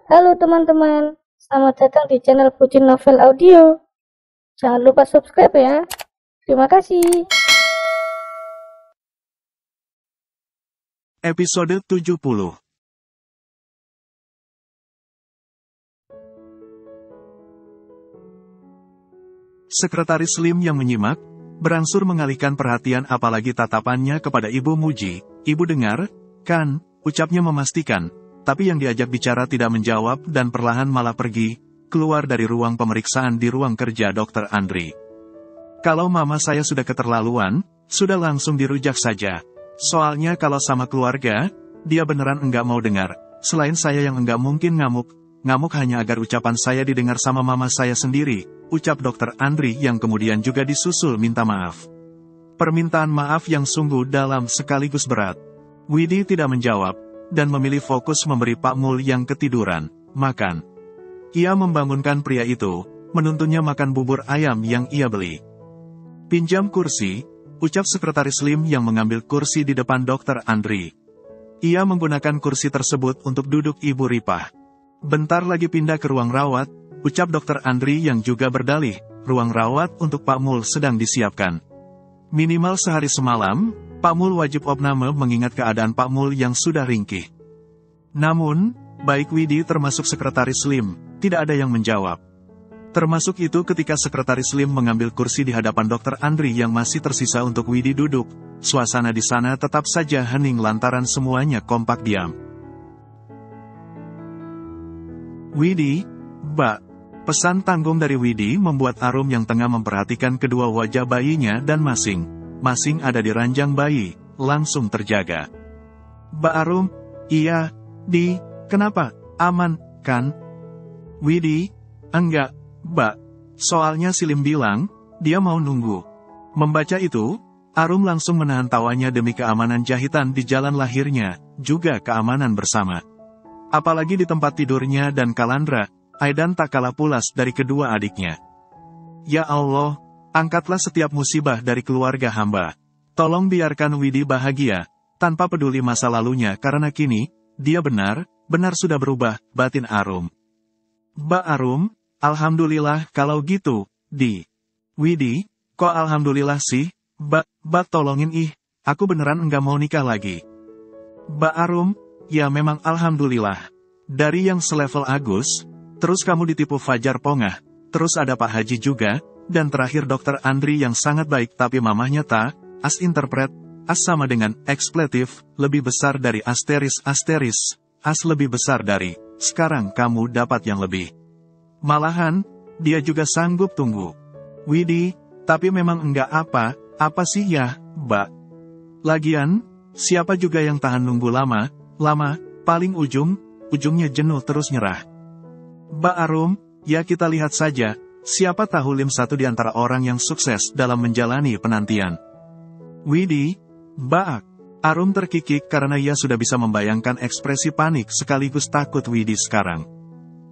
Halo teman-teman, selamat datang di channel Pucin Novel Audio. Jangan lupa subscribe ya. Terima kasih. Episode 70. Sekretaris Lim yang menyimak, berangsur mengalihkan perhatian apalagi tatapannya kepada Ibu Muji. Ibu dengar, kan, ucapnya memastikan, tapi yang diajak bicara tidak menjawab dan perlahan malah pergi, keluar dari ruang pemeriksaan di ruang kerja Dr. Andri. Kalau mama saya sudah keterlaluan, sudah langsung dirujak saja. Soalnya kalau sama keluarga, dia beneran enggak mau dengar. Selain saya yang enggak mungkin ngamuk hanya agar ucapan saya didengar sama mama saya sendiri, ucap Dr. Andri yang kemudian juga disusul minta maaf. Permintaan maaf yang sungguh dalam sekaligus berat. Widi tidak menjawab, dan memilih fokus memberi Pak Mul yang ketiduran makan. Ia membangunkan pria itu, menuntunnya makan bubur ayam yang ia beli. Pinjam kursi, ucap Sekretaris Lim yang mengambil kursi di depan Dr. Andri. Ia menggunakan kursi tersebut untuk duduk Ibu Ripah. Bentar lagi pindah ke ruang rawat, ucap Dr. Andri yang juga berdalih, ruang rawat untuk Pak Mul sedang disiapkan. Minimal sehari semalam, Pak Mul wajib opname mengingat keadaan Pak Mul yang sudah ringkih. Namun, baik Widi termasuk Sekretaris Lim, tidak ada yang menjawab. Termasuk itu ketika Sekretaris Lim mengambil kursi di hadapan Dr. Andri yang masih tersisa untuk Widi duduk, suasana di sana tetap saja hening lantaran semuanya kompak diam. Widi, Mbak. Pesan tanggung dari Widi membuat Arum yang tengah memperhatikan kedua wajah bayinya dan masing-masing ada di ranjang bayi, langsung terjaga. Mbak Arum, iya, kenapa, aman, kan? Widi, enggak, Mbak. Soalnya si Lim bilang, dia mau nunggu. Membaca itu, Arum langsung menahan tawanya demi keamanan jahitan di jalan lahirnya, juga keamanan bersama. Apalagi di tempat tidurnya dan Kalandra, Aidan tak kalah pulas dari kedua adiknya. Ya Allah, angkatlah setiap musibah dari keluarga hamba. Tolong biarkan Widi bahagia, tanpa peduli masa lalunya karena kini, dia benar sudah berubah, batin Arum. Mbak Arum, alhamdulillah kalau gitu, Widi, kok alhamdulillah sih, Mbak tolongin aku beneran enggak mau nikah lagi. Mbak Arum, ya memang alhamdulillah. Dari yang selevel Agus, terus kamu ditipu Fajar Pongah, terus ada Pak Haji juga, dan terakhir Dr. Andri yang sangat baik tapi mamahnya as interpret, as sama dengan ekspletif, lebih besar dari asteris, as lebih besar dari, sekarang kamu dapat yang lebih. Malahan, dia juga sanggup tunggu. Widi, tapi memang enggak apa sih ya, Mbak? Lagian, siapa juga yang tahan nunggu lama, paling ujungnya jenuh terus nyerah. Mbak Arum, ya kita lihat saja, siapa tahu Lim satu di antara orang yang sukses dalam menjalani penantian. Widi, Mbak. Arum terkikik karena ia sudah bisa membayangkan ekspresi panik sekaligus takut Widi sekarang.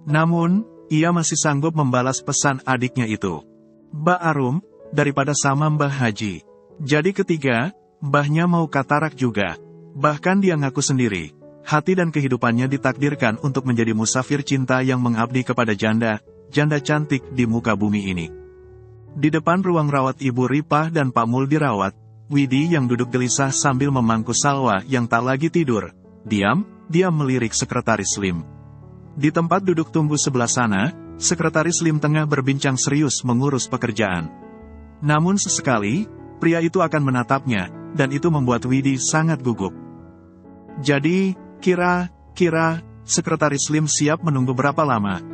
Namun, ia masih sanggup membalas pesan adiknya itu. Mbak Arum, daripada sama Mbah Haji. Jadi ketiga, mbahnya mau katarak juga. Bahkan dia ngaku sendiri. Hati dan kehidupannya ditakdirkan untuk menjadi musafir cinta yang mengabdi kepada janda cantik di muka bumi ini. Di depan ruang rawat Ibu Ripah dan Pak Mul dirawat, Widi yang duduk gelisah sambil memangku Salwa yang tak lagi tidur, diam melirik Sekretaris Lim. Di tempat duduk tunggu sebelah sana, Sekretaris Lim tengah berbincang serius mengurus pekerjaan. Namun sesekali, pria itu akan menatapnya, dan itu membuat Widi sangat gugup. Jadi, kira Sekretaris Lim siap menunggu berapa lama?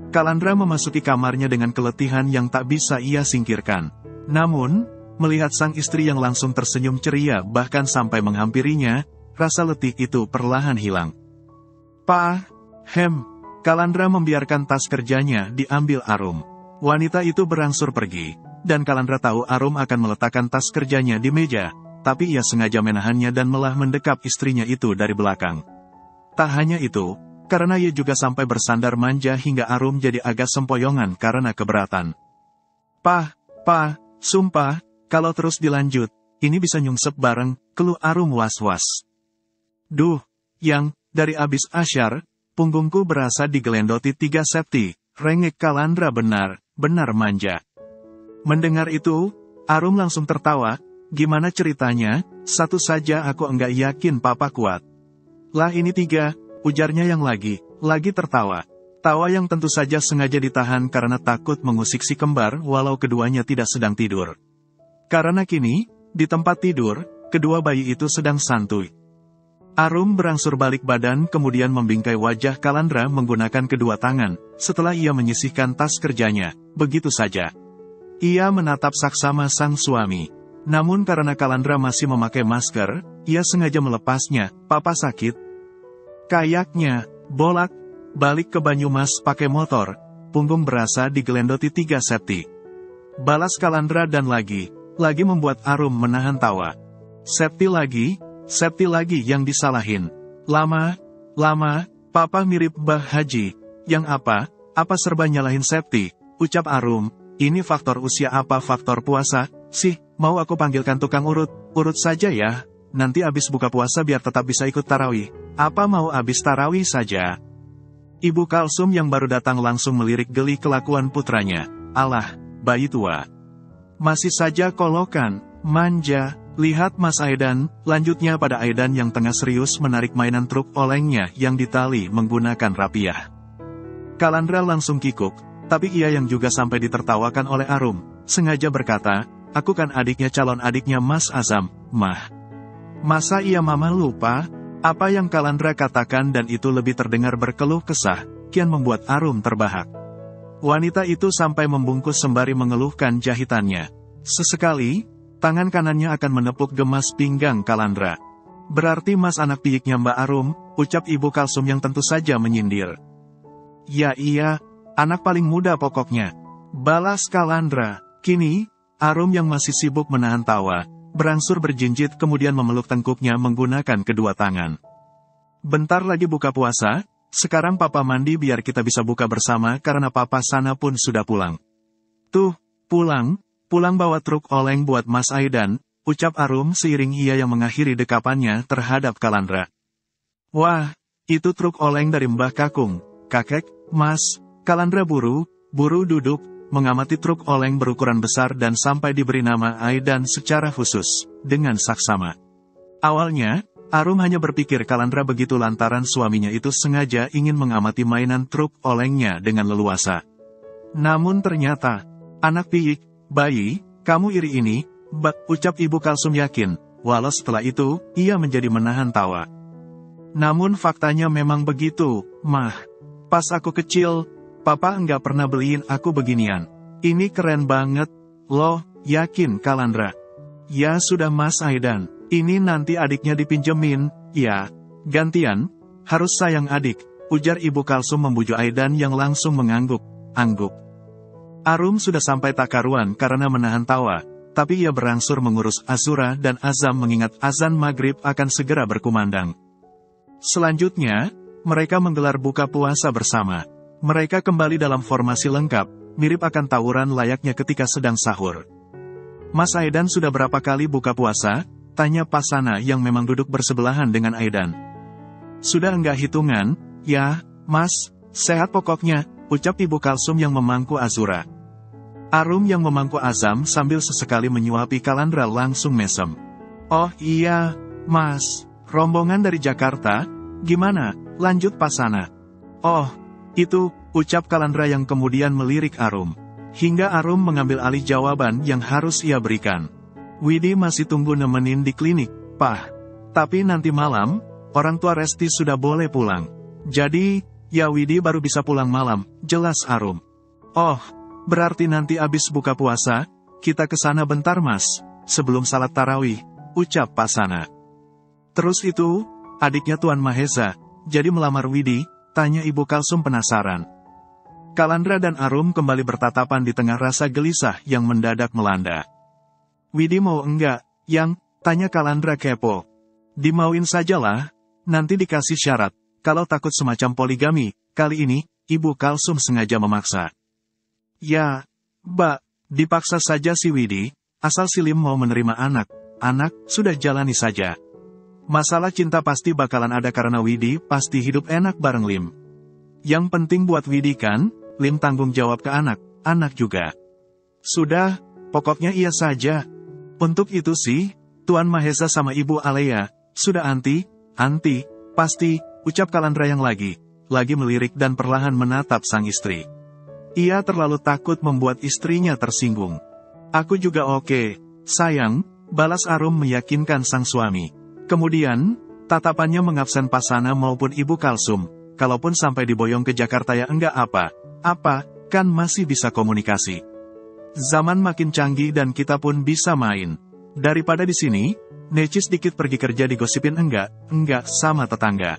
Kalandra memasuki kamarnya dengan keletihan yang tak bisa ia singkirkan. Namun, melihat sang istri yang langsung tersenyum ceria bahkan sampai menghampirinya, rasa letih itu perlahan hilang. Kalandra membiarkan tas kerjanya diambil Arum. Wanita itu berangsur pergi, dan Kalandra tahu Arum akan meletakkan tas kerjanya di meja, tapi ia sengaja menahannya dan malah mendekap istrinya itu dari belakang. Tak hanya itu, karena ia juga sampai bersandar manja hingga Arum jadi agak sempoyongan karena keberatan. Sumpah, kalau terus dilanjut, ini bisa nyungsep bareng, keluh Arum was-was. Duh, yang, dari abis asyar, punggungku berasa digelendoti 3 septi, rengek Kalandra benar manja. Mendengar itu, Arum langsung tertawa, gimana ceritanya, satu saja aku enggak yakin papa kuat. Lah ini 3, ujarnya yang lagi tertawa. Tawa yang tentu saja sengaja ditahan karena takut mengusik si kembar walau keduanya tidak sedang tidur. Karena kini, di tempat tidur, kedua bayi itu sedang santuy. Arum berangsur balik badan kemudian membingkai wajah Kalandra menggunakan kedua tangan, setelah ia menyisihkan tas kerjanya, begitu saja. Ia menatap saksama sang suami. Namun karena Kalandra masih memakai masker, ia sengaja melepasnya, papa sakit. Kayaknya, balik ke Banyumas pakai motor, punggung berasa digelendoti 3 septi. Balas Kalandra dan lagi membuat Arum menahan tawa. Septi lagi yang disalahin. Lama, papa mirip Mbah Haji. Yang apa serba nyalahin Septi, ucap Arum. Ini faktor usia apa faktor puasa, sih, mau aku panggilkan tukang urut saja ya. Nanti abis buka puasa biar tetap bisa ikut tarawih. Apa mau abis tarawih saja? Ibu Kalsum yang baru datang langsung melirik geli kelakuan putranya. Alah, bayi tua. Masih saja kolokan, manja. Lihat Mas Aidan, lanjutnya pada Aidan yang tengah serius menarik mainan truk olengnya yang ditali menggunakan rapiah. Kalandra langsung kikuk, tapi ia yang juga sampai ditertawakan oleh Arum, sengaja berkata, aku kan adiknya calon adiknya Mas Azam, Mah. Masa iya mama lupa? Apa yang Kalandra katakan dan itu lebih terdengar berkeluh kesah, kian membuat Arum terbahak. Wanita itu sampai membungkus sembari mengeluhkan jahitannya. Sesekali, tangan kanannya akan menepuk gemas pinggang Kalandra. Berarti mas anak piyiknya Mbak Arum, ucap Ibu Kalsum yang tentu saja menyindir. Ya iya, anak paling muda pokoknya. Balas Kalandra. Kini, Arum yang masih sibuk menahan tawa, berangsur berjinjit kemudian memeluk tengkuknya menggunakan kedua tangan. Bentar lagi buka puasa, sekarang papa mandi biar kita bisa buka bersama karena papa sana pun sudah pulang. Tuh, pulang bawa truk oleng buat Mas Aidan, ucap Arum seiring ia yang mengakhiri dekapannya terhadap Kalandra. Wah, itu truk oleng dari Mbah Kakung, kakek, Mas. Kalandra buru duduk, mengamati truk oleng berukuran besar dan sampai diberi nama Aidan secara khusus, dengan saksama. Awalnya, Arum hanya berpikir Kalandra begitu lantaran suaminya itu sengaja ingin mengamati mainan truk olengnya dengan leluasa. Namun ternyata, anak piyik, bayi, kamu iri ini, ucap Ibu Kalsum yakin, walau setelah itu, ia menjadi menahan tawa. Namun faktanya memang begitu, Mah. Pas aku kecil, papa enggak pernah beliin aku beginian. Ini keren banget, loh, yakin Kalandra. Ya sudah Mas Aidan, ini nanti adiknya dipinjemin, ya. Gantian, harus sayang adik, ujar Ibu Kalsum membujuk Aidan yang langsung mengangguk. Arum sudah sampai tak karuan karena menahan tawa, tapi ia berangsur mengurus Azura dan Azam mengingat azan maghrib akan segera berkumandang. Selanjutnya, mereka menggelar buka puasa bersama. Mereka kembali dalam formasi lengkap, mirip akan tawuran layaknya ketika sedang sahur. Mas Aidan sudah berapa kali buka puasa? Tanya Pasana yang memang duduk bersebelahan dengan Aidan. Sudah enggak hitungan, ya, Mas, sehat pokoknya, ucap Ibu Kalsum yang memangku Azura. Arum yang memangku Azam sambil sesekali menyuapi Kalandra langsung mesem. Oh iya, Mas, rombongan dari Jakarta, gimana? Lanjut Pasana. Oh, itu, ucap Kalandra yang kemudian melirik Arum. Hingga Arum mengambil alih jawaban yang harus ia berikan. Widi masih tunggu nemenin di klinik, Pah. Tapi nanti malam, orang tua Resti sudah boleh pulang. Jadi, ya Widi baru bisa pulang malam, jelas Arum. Oh, berarti nanti abis buka puasa, kita ke sana bentar Mas, sebelum salat tarawih, ucap Pasana. Terus itu, adiknya Tuan Mahesa, jadi melamar Widi, tanya Ibu Kalsum penasaran. Kalandra dan Arum kembali bertatapan di tengah rasa gelisah yang mendadak melanda. Widi mau enggak, Yang? Tanya Kalandra kepo. Dimauin sajalah, nanti dikasih syarat, kalau takut semacam poligami, kali ini, Ibu Kalsum sengaja memaksa. Ya, Mbak, dipaksa saja si Widi, asal si Lim mau menerima anak, sudah jalani saja. Masalah cinta pasti bakalan ada karena Widi pasti hidup enak bareng Lim. Yang penting buat Widi kan, Lim tanggung jawab ke anak, anak juga. Sudah, pokoknya iya saja. Untuk itu sih, Tuan Mahesa sama Ibu Alea, sudah anti, pasti, ucap Kalandra yang lagi melirik dan perlahan menatap sang istri. Ia terlalu takut membuat istrinya tersinggung. Aku juga oke, sayang, balas Arum meyakinkan sang suami. Kemudian, tatapannya mengabsen Pasana maupun Ibu Kalsum, kalaupun sampai diboyong ke Jakarta ya enggak apa, kan masih bisa komunikasi. Zaman makin canggih dan kita pun bisa main. Daripada di sini, necis dikit pergi kerja digosipin enggak sama tetangga.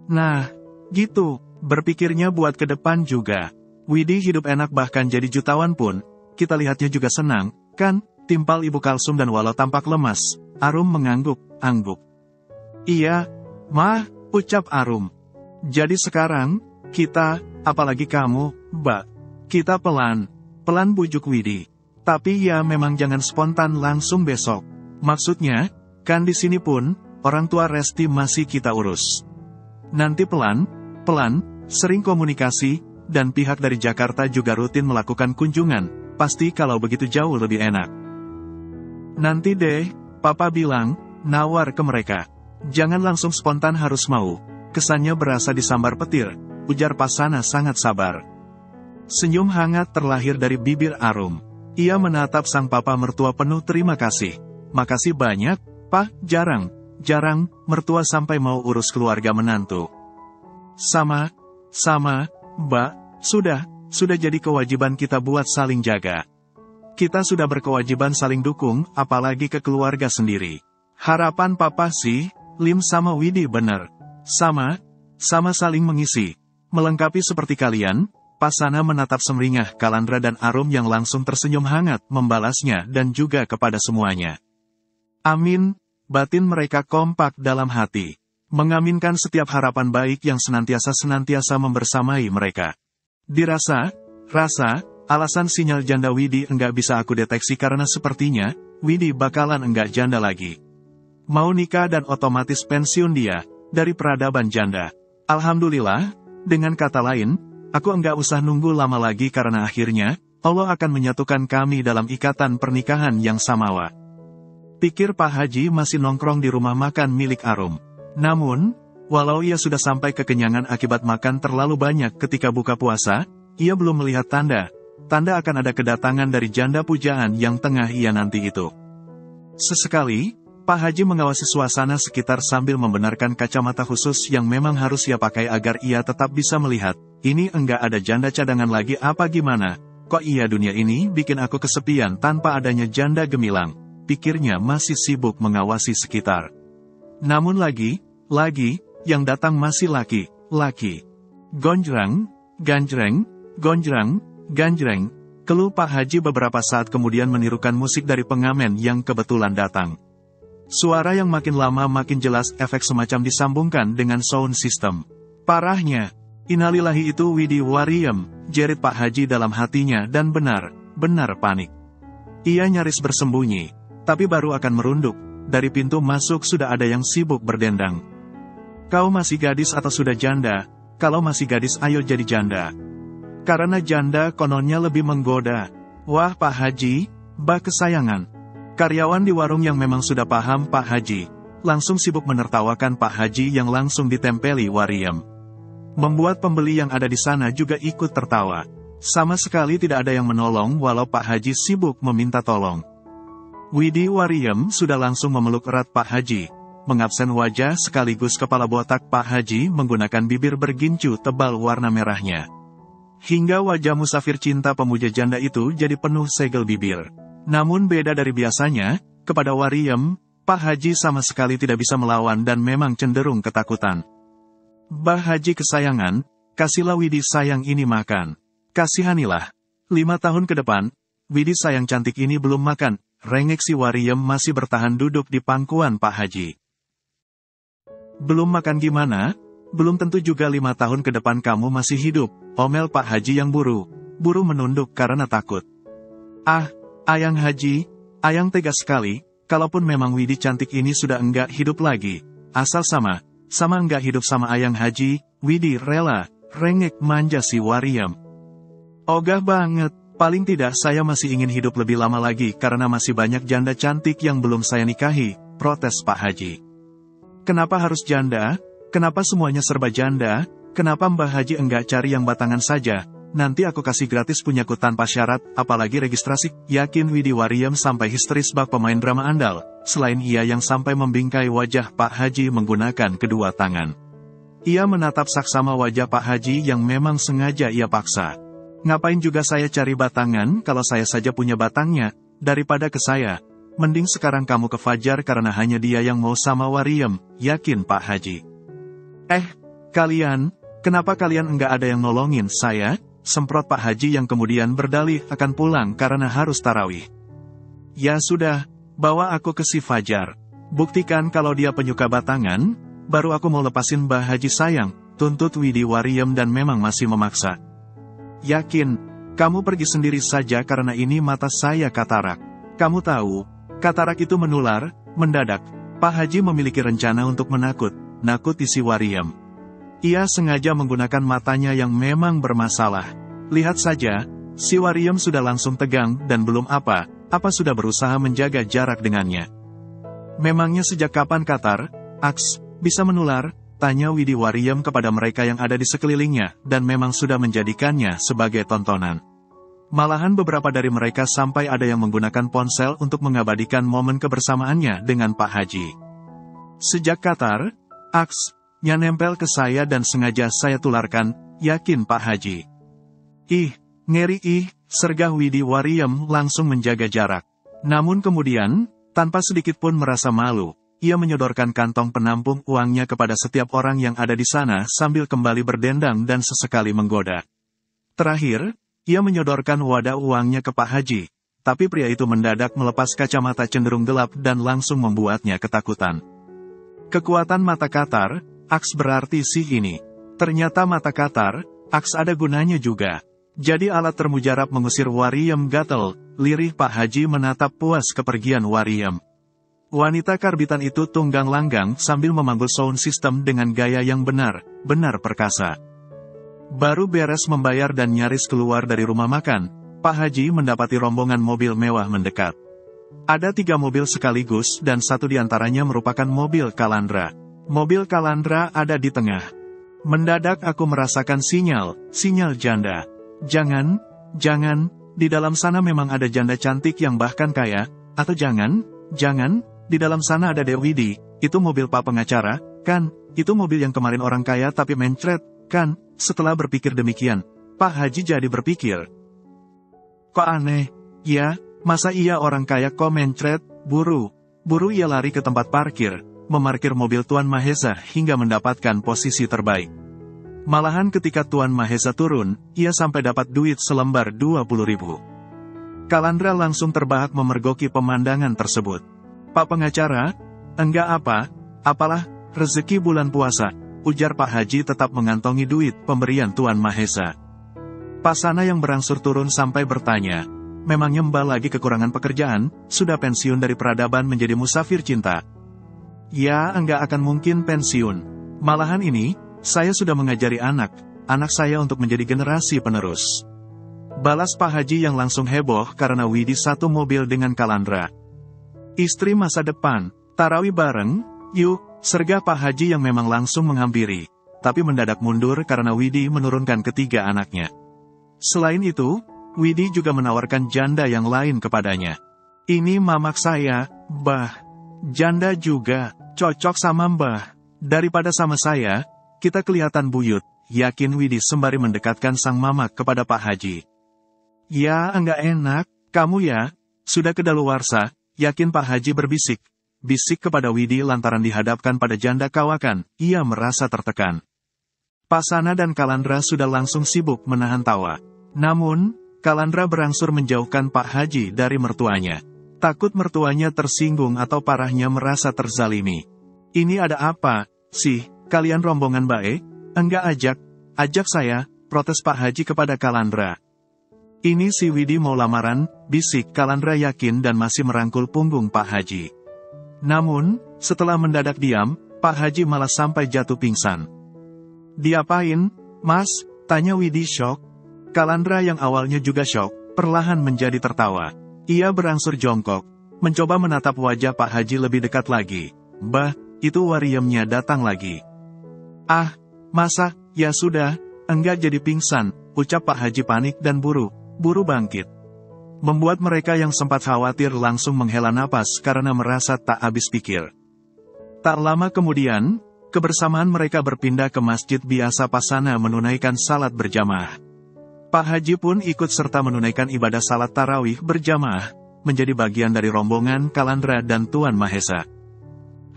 Nah, gitu, berpikirnya buat ke depan juga. Widi hidup enak bahkan jadi jutawan pun, kita lihatnya juga senang, kan, timpal Ibu Kalsum dan walau tampak lemas, Arum mengangguk. Iya, Mah, ucap Arum. Jadi sekarang, kita, apalagi kamu, Mbak, kita pelan bujuk Widi. Tapi ya memang jangan spontan langsung besok. Maksudnya, kan di sini pun, orang tua Resti masih kita urus. Nanti pelan, sering komunikasi, dan pihak dari Jakarta juga rutin melakukan kunjungan, pasti kalau begitu jauh lebih enak. Nanti deh, Papa bilang, nawar ke mereka. Jangan langsung spontan harus mau, kesannya berasa disambar petir, ujar Pasana sangat sabar. Senyum hangat terlahir dari bibir Arum. Ia menatap sang papa mertua penuh terima kasih. Makasih banyak, Pak, jarang, mertua sampai mau urus keluarga menantu. Sama, Mbak, sudah jadi kewajiban kita buat saling jaga. Kita sudah berkewajiban saling dukung, apalagi ke keluarga sendiri. Harapan papa sih, Lim sama Widi bener. Sama saling mengisi. Melengkapi seperti kalian, Pasana menatap semringah Kalandra dan Arum yang langsung tersenyum hangat membalasnya dan juga kepada semuanya. Amin, batin mereka kompak dalam hati. Mengaminkan setiap harapan baik yang senantiasa membersamai mereka. Dirasa, alasan sinyal janda Widi enggak bisa aku deteksi karena sepertinya, Widi bakalan enggak janda lagi. Mau nikah dan otomatis pensiun dia, dari peradaban janda. Alhamdulillah, dengan kata lain, aku enggak usah nunggu lama lagi karena akhirnya, Allah akan menyatukan kami dalam ikatan pernikahan yang samawa. Pikir Pak Haji masih nongkrong di rumah makan milik Arum. Namun, walau ia sudah sampai kekenyangan akibat makan terlalu banyak ketika buka puasa, ia belum melihat tanda akan ada kedatangan dari janda pujaan yang tengah ia nanti itu. Sesekali, Pak Haji mengawasi suasana sekitar sambil membenarkan kacamata khusus yang memang harus ia pakai agar ia tetap bisa melihat. Ini enggak ada janda cadangan lagi apa gimana? Kok iya dunia ini bikin aku kesepian tanpa adanya janda gemilang? Pikirnya masih sibuk mengawasi sekitar. Namun lagi, yang datang masih laki. Gonjreng, ganjreng, keluh Pak Haji beberapa saat kemudian menirukan musik dari pengamen yang kebetulan datang. Suara yang makin lama makin jelas efek semacam disambungkan dengan sound system. Parahnya, innalillahi itu Widi Wariem, jerit Pak Haji dalam hatinya dan benar panik. Ia nyaris bersembunyi, tapi baru akan merunduk. Dari pintu masuk sudah ada yang sibuk berdendang. Kau masih gadis atau sudah janda? Kalau masih gadis ayo jadi janda. Karena janda kononnya lebih menggoda. Wah Pak Haji, Mbak kesayangan. Karyawan di warung yang memang sudah paham Pak Haji, langsung sibuk menertawakan Pak Haji yang langsung ditempeli Wariem. Membuat pembeli yang ada di sana juga ikut tertawa. Sama sekali tidak ada yang menolong walau Pak Haji sibuk meminta tolong. Widi Wariem sudah langsung memeluk erat Pak Haji, mengabsen wajah sekaligus kepala botak Pak Haji menggunakan bibir bergincu tebal warna merahnya. Hingga wajah musafir cinta pemuja janda itu jadi penuh segel bibir. Namun beda dari biasanya, kepada Wariem, Pak Haji sama sekali tidak bisa melawan dan memang cenderung ketakutan. Mbah Haji kesayangan, kasihlah Widi sayang ini makan. Kasihanilah. 5 tahun ke depan, Widi sayang cantik ini belum makan. Rengek si Wariem masih bertahan duduk di pangkuan Pak Haji. Belum makan gimana? Belum tentu juga 5 tahun ke depan kamu masih hidup, omel Pak Haji yang buru menunduk karena takut. Ah, Ayang Haji, Ayang tega sekali, kalaupun memang Widi cantik ini sudah enggak hidup lagi, asal sama enggak hidup sama Ayang Haji, Widi rela rengek manja si Wariem. Ogah banget, paling tidak saya masih ingin hidup lebih lama lagi karena masih banyak janda cantik yang belum saya nikahi, protes Pak Haji. Kenapa harus janda? Kenapa semuanya serba janda? Kenapa Mbah Haji enggak cari yang batangan saja? Nanti aku kasih gratis punyaku tanpa syarat, apalagi registrasi. Yakin Widi Wariem sampai histeris bak pemain drama andal, selain ia yang sampai membingkai wajah Pak Haji menggunakan kedua tangan. Ia menatap saksama wajah Pak Haji yang memang sengaja ia paksa. Ngapain juga saya cari batangan kalau saya saja punya batangnya, daripada ke saya. Mending sekarang kamu ke Fajar karena hanya dia yang mau sama Wariem, yakin Pak Haji. Kalian, kenapa kalian enggak ada yang nolongin saya? Semprot Pak Haji yang kemudian berdalih akan pulang karena harus tarawih. Ya sudah, bawa aku ke si Fajar. Buktikan kalau dia penyuka batangan, baru aku mau lepasin Mbah Haji sayang, tuntut Widi Wariem dan memang masih memaksa. Yakin, kamu pergi sendiri saja karena ini mata saya katarak. Kamu tahu, katarak itu menular, mendadak. Pak Haji memiliki rencana untuk nakuti si Wariem. Ia sengaja menggunakan matanya yang memang bermasalah. Lihat saja, si Wariem sudah langsung tegang dan belum apa sudah berusaha menjaga jarak dengannya. Memangnya sejak kapan Katar, Aks, bisa menular? Tanya Widi Wariem kepada mereka yang ada di sekelilingnya, dan memang sudah menjadikannya sebagai tontonan. Malahan beberapa dari mereka sampai ada yang menggunakan ponsel untuk mengabadikan momen kebersamaannya dengan Pak Haji. Sejak Katar, Aks, nya nempel ke saya dan sengaja saya tularkan, yakin Pak Haji. Ngeri sergah Widi Wariem langsung menjaga jarak. Namun kemudian, tanpa sedikit pun merasa malu, ia menyodorkan kantong penampung uangnya kepada setiap orang yang ada di sana sambil kembali berdendang dan sesekali menggoda. Terakhir, ia menyodorkan wadah uangnya ke Pak Haji, tapi pria itu mendadak melepas kacamata cenderung gelap dan langsung membuatnya ketakutan. Kekuatan mata Katar, Aks berarti sih ini. Ternyata mata Katar, Aks ada gunanya juga. Jadi alat termujarab mengusir Wariem gatel, lirih Pak Haji menatap puas kepergian Wariem. Wanita karbitan itu tunggang langgang sambil memanggul sound system dengan gaya yang benar perkasa. Baru beres membayar dan nyaris keluar dari rumah makan, Pak Haji mendapati rombongan mobil mewah mendekat. Ada 3 mobil sekaligus dan satu diantaranya merupakan mobil Kalandra. Mobil Kalandra ada di tengah. Mendadak aku merasakan sinyal janda. Jangan, di dalam sana memang ada janda cantik yang bahkan kaya, atau jangan, di dalam sana ada Dewidi, itu mobil Pak pengacara, kan, itu mobil yang kemarin orang kaya tapi mencret, kan. Setelah berpikir demikian, Pak Haji jadi berpikir. Kok aneh, ya, masa iya orang kaya kok mencret, buru ia lari ke tempat parkir. Memarkir mobil Tuan Mahesa hingga mendapatkan posisi terbaik. Malahan ketika Tuan Mahesa turun, ia sampai dapat duit selembar 20.000. Kalandra langsung terbahak memergoki pemandangan tersebut. Pak pengacara, enggak apalah, rezeki bulan puasa, ujar Pak Haji tetap mengantongi duit pemberian Tuan Mahesa. Pak Sana yang berangsur turun sampai bertanya, memangnya Mbak lagi kekurangan pekerjaan, sudah pensiun dari peradaban menjadi musafir cinta? Ya, enggak akan mungkin pensiun. Malahan ini, saya sudah mengajari anak saya untuk menjadi generasi penerus. Balas Pak Haji yang langsung heboh karena Widi satu mobil dengan Kalandra. Istri masa depan, tarawih bareng, yuk, sergah Pak Haji yang memang langsung menghampiri. Tapi mendadak mundur karena Widi menurunkan ketiga anaknya. Selain itu, Widi juga menawarkan janda yang lain kepadanya. Ini mamak saya, Mbah. Janda juga. Cocok sama Mbah. Daripada sama saya, kita kelihatan buyut, yakin Widi sembari mendekatkan sang mamak kepada Pak Haji. Ya, enggak enak, kamu ya, sudah kedaluwarsa, yakin Pak Haji bisik kepada Widi lantaran dihadapkan pada janda kawakan, ia merasa tertekan. Pak Sana dan Kalandra sudah langsung sibuk menahan tawa. Namun, Kalandra berangsur menjauhkan Pak Haji dari mertuanya. Takut mertuanya tersinggung atau parahnya merasa terzalimi. Ini ada apa, sih, kalian rombongan bae? Enggak ajak saya, protes Pak Haji kepada Kalandra. Ini si Widi mau lamaran, bisik Kalandra yakin dan masih merangkul punggung Pak Haji. Namun, setelah mendadak diam, Pak Haji malah sampai jatuh pingsan. Diapain? Mas, tanya Widi syok. Kalandra yang awalnya juga syok, perlahan menjadi tertawa. Ia berangsur jongkok, mencoba menatap wajah Pak Haji lebih dekat lagi. Bah, itu wariyemnya datang lagi. Ah, masa, ya sudah, enggak jadi pingsan, ucap Pak Haji panik dan buru bangkit. Membuat mereka yang sempat khawatir langsung menghela napas karena merasa tak habis pikir. Tak lama kemudian, kebersamaan mereka berpindah ke masjid biasa Pasana menunaikan salat berjamaah. Pak Haji pun ikut serta menunaikan ibadah salat tarawih berjamaah, menjadi bagian dari rombongan Kalandra dan Tuan Mahesa.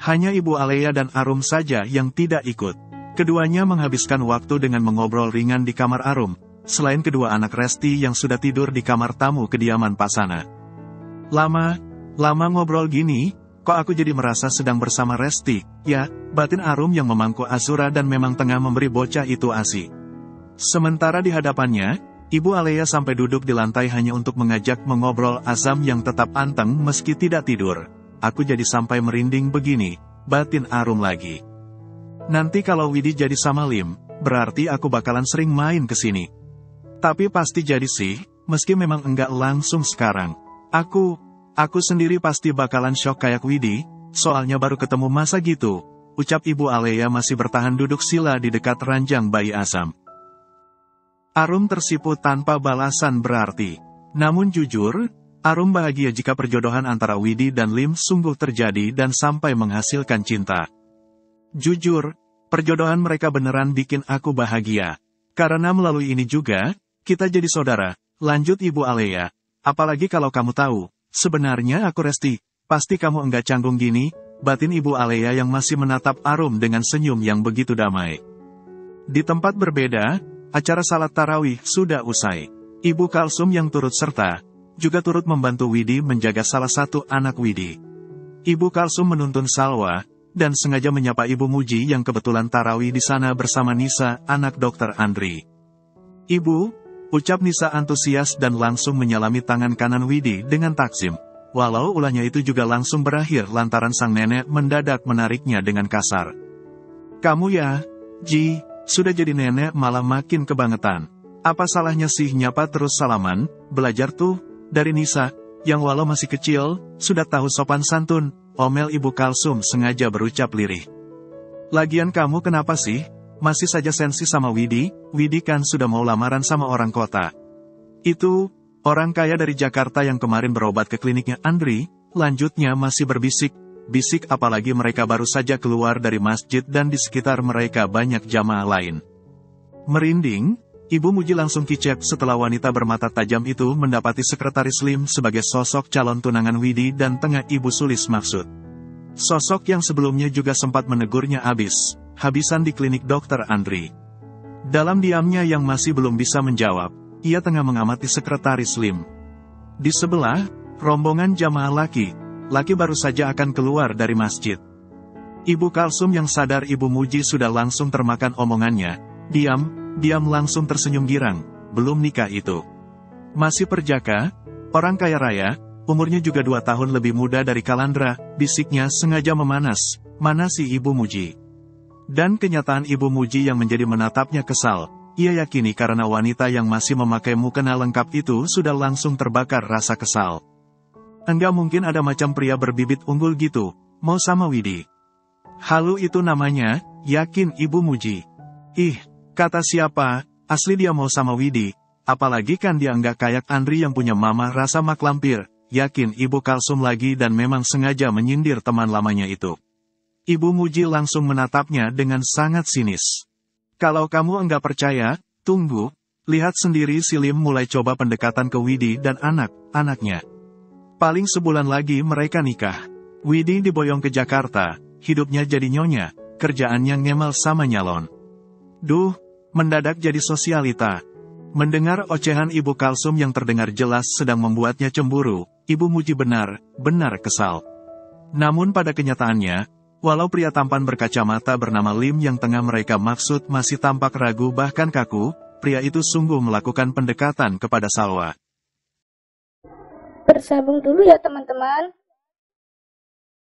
Hanya Ibu Alea dan Arum saja yang tidak ikut. Keduanya menghabiskan waktu dengan mengobrol ringan di kamar Arum, selain kedua anak Resti yang sudah tidur di kamar tamu kediaman Pasana. Lama ngobrol gini, kok aku jadi merasa sedang bersama Resti, ya, batin Arum yang memangku Azura dan memang tengah memberi bocah itu ASI. Sementara di hadapannya, Ibu Alea sampai duduk di lantai hanya untuk mengajak mengobrol Azam yang tetap anteng meski tidak tidur. Aku jadi sampai merinding begini, batin Arum lagi. Nanti kalau Widi jadi sama Lim, berarti aku bakalan sering main ke sini. Tapi pasti jadi sih, meski memang enggak langsung sekarang. Aku sendiri pasti bakalan syok kayak Widi, soalnya baru ketemu masa gitu, ucap Ibu Alea masih bertahan duduk sila di dekat ranjang bayi Azam. Arum tersipu tanpa balasan berarti. Namun jujur, Arum bahagia jika perjodohan antara Widi dan Lim sungguh terjadi dan sampai menghasilkan cinta. Jujur, perjodohan mereka beneran bikin aku bahagia. Karena melalui ini juga, kita jadi saudara, lanjut Ibu Alea. Apalagi kalau kamu tahu, sebenarnya aku Resti, pasti kamu enggak canggung gini, batin Ibu Alea yang masih menatap Arum dengan senyum yang begitu damai. Di tempat berbeda, acara salat tarawih sudah usai. Ibu Kalsum yang turut serta, juga turut membantu Widi menjaga salah satu anak Widi. Ibu Kalsum menuntun Salwa, dan sengaja menyapa Ibu Muji yang kebetulan tarawih di sana bersama Nisa, anak Dokter Andri. Ibu, ucap Nisa antusias dan langsung menyalami tangan kanan Widi dengan taksim. Walau ulahnya itu juga langsung berakhir lantaran sang nenek mendadak menariknya dengan kasar. Kamu ya, Ji, sudah jadi nenek malah makin kebangetan. Apa salahnya sih nyapa terus salaman, belajar tuh, dari Nisa, yang walau masih kecil, sudah tahu sopan santun, omel Ibu Kalsum sengaja berucap lirih. Lagian kamu kenapa sih, masih saja sensi sama Widi kan sudah mau lamaran sama orang kota. Itu, orang kaya dari Jakarta yang kemarin berobat ke kliniknya Andri, lanjutnya masih bisik apalagi mereka baru saja keluar dari masjid dan di sekitar mereka banyak jamaah lain. Merinding, Ibu Muji langsung kicep setelah wanita bermata tajam itu mendapati Sekretaris Lim sebagai sosok calon tunangan Widi dan tengah Ibu Sulis maksud. Sosok yang sebelumnya juga sempat menegurnya habisan di klinik Dokter Andri. Dalam diamnya yang masih belum bisa menjawab, ia tengah mengamati Sekretaris Lim. Di sebelah, rombongan jamaah laki baru saja akan keluar dari masjid. Ibu Kalsum yang sadar Ibu Muji sudah langsung termakan omongannya, diam langsung tersenyum girang, belum nikah itu. Masih perjaka, orang kaya raya, umurnya juga 2 tahun lebih muda dari Kalandra, bisiknya sengaja manasi Ibu Muji. Dan kenyataan Ibu Muji yang menjadi menatapnya kesal, ia yakini karena wanita yang masih memakai mukena lengkap itu sudah langsung terbakar rasa kesal. Enggak mungkin ada macam pria berbibit unggul gitu, mau sama Widi. Halu itu namanya, yakin Ibu Muji. Ih, kata siapa, asli dia mau sama Widi, apalagi kan dia enggak kayak Andri yang punya mama rasa mak lampir, yakin Ibu Kalsum lagi dan memang sengaja menyindir teman lamanya itu. Ibu Muji langsung menatapnya dengan sangat sinis. Kalau kamu enggak percaya, tunggu, lihat sendiri si Lim mulai coba pendekatan ke Widi dan anak-anaknya. Paling sebulan lagi mereka nikah. Widi diboyong ke Jakarta, hidupnya jadi nyonya, kerjaannya ngemel sama nyalon. Duh, mendadak jadi sosialita. Mendengar ocehan Ibu Kalsum yang terdengar jelas sedang membuatnya cemburu, Ibu Muji benar kesal. Namun pada kenyataannya, walau pria tampan berkacamata bernama Lim yang tengah mereka maksud masih tampak ragu bahkan kaku, pria itu sungguh melakukan pendekatan kepada Salwa. Bersambung dulu ya teman-teman.